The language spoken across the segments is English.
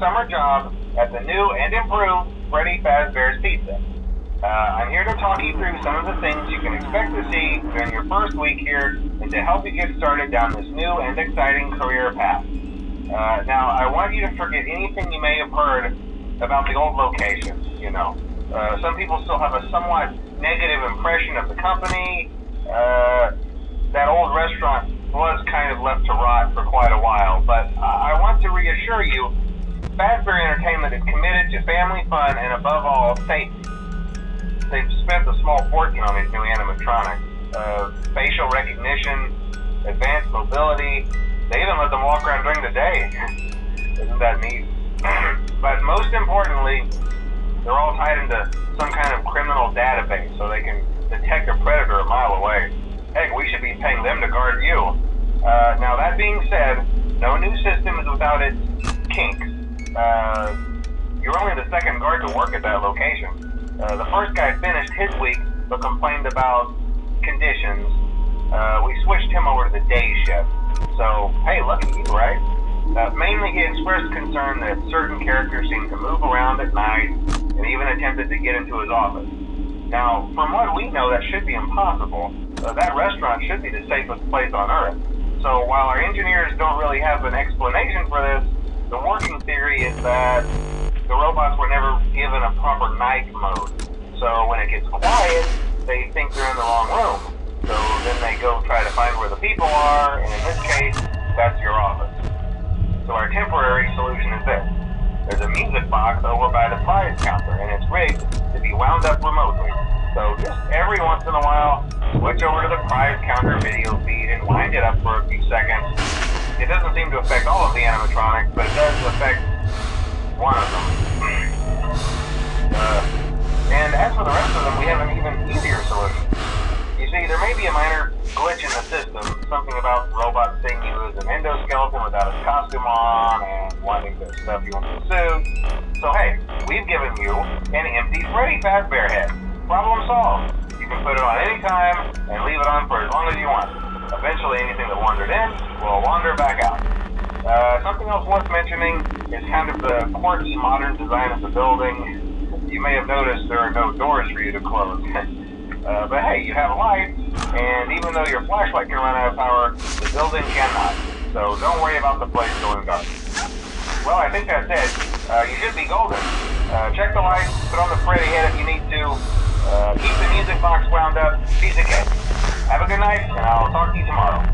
summer job at the new and improved Freddy Fazbear's Pizza. I'm here to talk you through some of the things you can expect to see during your first week here and to help you get started down this new and exciting career path. Now, I want you to forget anything you may have heard about the old location, you know. Some people still have a somewhat negative impression of the company. That old restaurant was kind of left to rot for quite a while, but I want to reassure you, Fazbear Entertainment is committed to family fun and above all, safety. They've spent a small fortune on these new animatronics. Facial recognition, advanced mobility, they even let them walk around during the day. Isn't that neat? But most importantly, they're all tied into some kind of criminal database so they can detect a predator a mile away. Heck, we should be paying them to guard you. Now that being said, no new system is without its kinks. You're only the second guard to work at that location. The first guy finished his week but complained about conditions. We switched him over to the day shift. So, hey, lucky you, right? Mainly he expressed concern that certain characters seemed to move around at night and even attempted to get into his office. Now, from what we know, that should be impossible. That restaurant should be the safest place on Earth. So while our engineers don't really have an explanation for this, the working theory is that the robots were never given a proper night mode. So when it gets quiet, they think they're in the wrong room. So then they go try to find where the people are, and in this case, that's your office. So our temporary solution is this. There's a music box over by the prize counter, and it's rigged to be wound up remotely. So just every once in a while, switch over to the prize counter video feed and wind it up for a few seconds. It doesn't seem to affect all of the animatronics, but it does affect one of them. And as for the rest of them, we have an even easier solution. You see, there may be a minor glitch in the system, something about robots seeing you as an endoskeleton without his costume on and wanting to stuff you into a suit. So hey, we've given you an empty Freddy Fazbear head. Problem solved. You can put it on any time and leave it on for as long as you want. Eventually anything that wandered in will wander back out. Something else worth mentioning is kind of the quirky modern design of the building. You may have noticed there are no doors for you to close. But hey, you have a light, and even though your flashlight can run out of power, the building cannot. So don't worry about the place going dark. Well, I think that's it. You should be golden. Check the lights, put on the Freddy head if you need to. Keep the music box wound up. Piece of cake. Have a good night, and I'll talk to you tomorrow.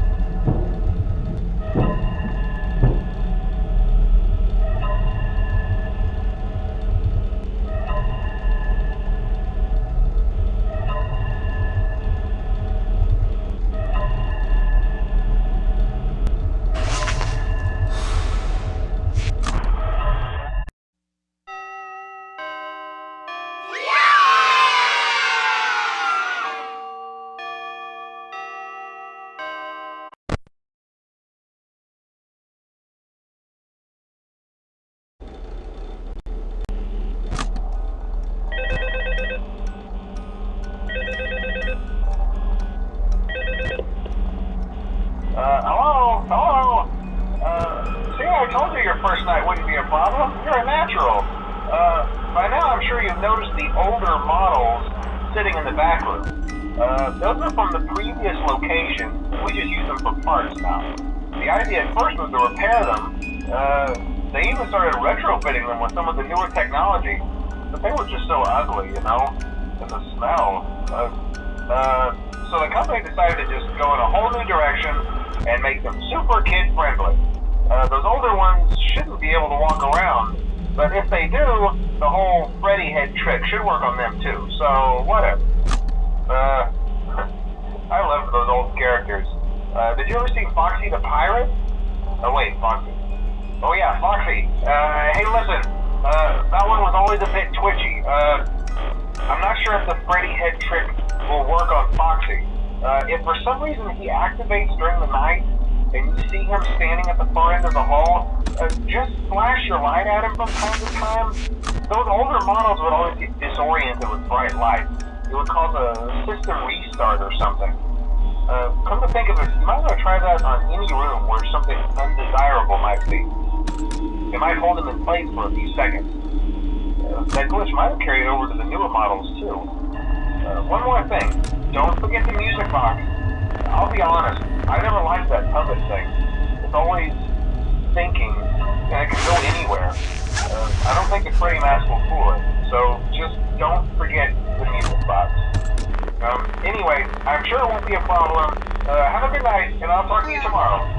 Hello? See, I told you your first night wouldn't be a problem. You're a natural. By now I'm sure you've noticed the older models sitting in the back room. Those are from the previous location. We just use them for parts now. The idea at first was to repair them. They even started retrofitting them with some of the newer technology, but they were just so ugly, you know? And the smell. So the company decided to just go in a whole new direction and make them super kid-friendly. Those older ones shouldn't be able to walk around, but if they do, the whole Freddy head trick should work on them too, so whatever. I loved those old characters. Did you ever see Foxy the Pirate? Oh wait, Foxy. Oh yeah, Foxy. Hey listen, that one was always a bit twitchy. I'm not sure if the Freddy head trick will work on Foxy. If for some reason he activates during the night and you see him standing at the far end of the hall, just flash your light at him from time to time. Those older models would always get disoriented with bright light. It would cause a system restart or something. Come to think of it, you might want to try that on any room where something undesirable might be. It might hold them in place for a few seconds. That glitch might have carried over to the newer models too. One more thing, don't forget the music box. I'll be honest, I never liked that puppet thing. It's always thinking, and it can go anywhere. I don't think the Freddy mask will fool it, so just don't forget the music box. Anyway, I'm sure it won't be a problem. Have a good night, and I'll talk to you tomorrow.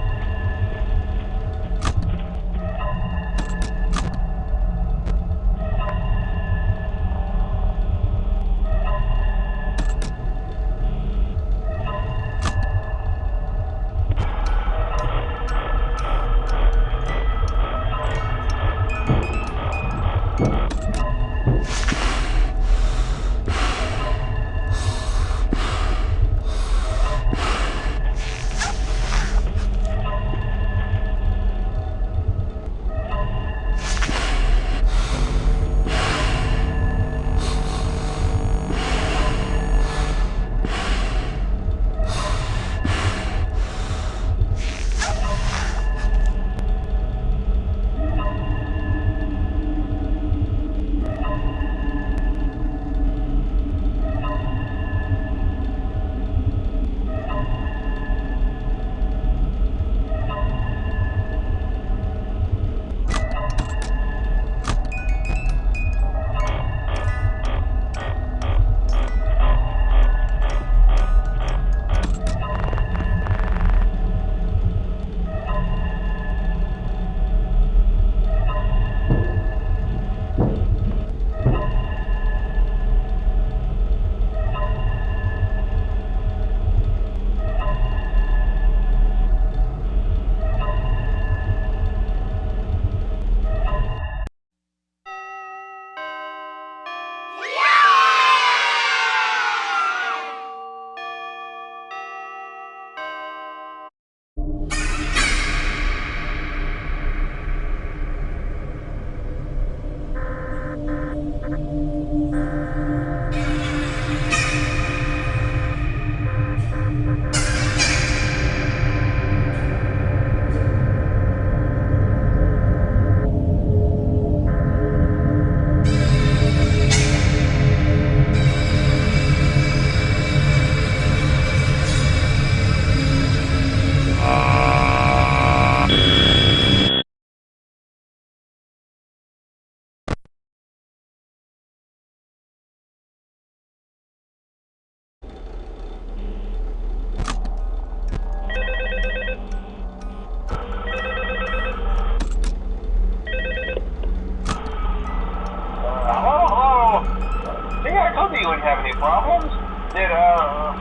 Problems? Did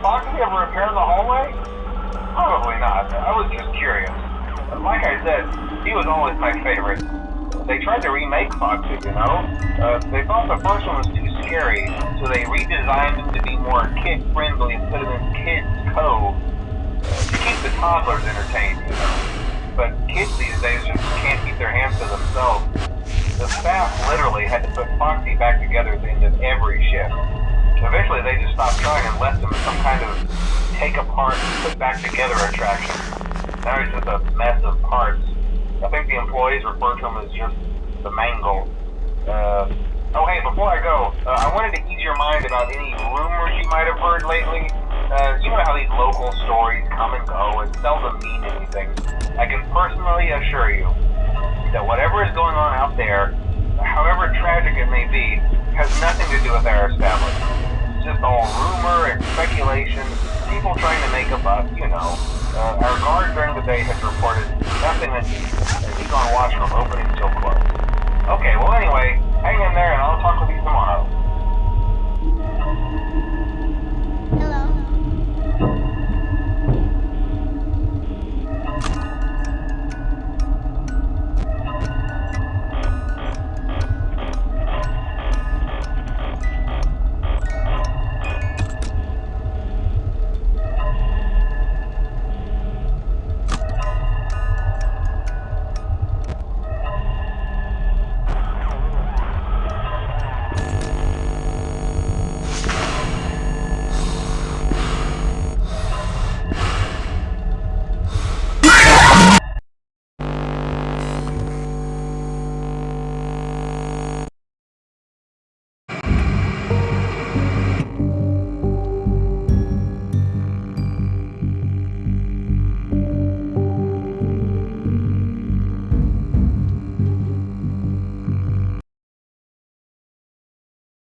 Foxy ever repair the hallway? Probably not. I was just curious. Like I said, he was always my favorite. They tried to remake Foxy, you know? They thought the first one was too scary, so they redesigned him to be more kid-friendly and put him in Kids Cove to keep the toddlers entertained, you know? But kids these days just can't keep their hands to themselves. The staff literally had to put Foxy back together at the end of every shift. Eventually, they just stopped trying and left him as some kind of take-apart, put-back-together attraction. Now he's just a mess of parts. I think the employees refer to him as just the mangle. Oh, hey, before I go, I wanted to ease your mind about any rumors you might have heard lately. You know how these local stories come and go and seldom mean anything. I can personally assure you that whatever is going on out there, however tragic it may be, has nothing to do with our establishment. It's just all rumor and speculation, people trying to make a buck, you know. Our guard during the day has reported nothing unusual, and he's on watch from opening till close. Okay, well anyway, hang in there and I'll talk with you tomorrow.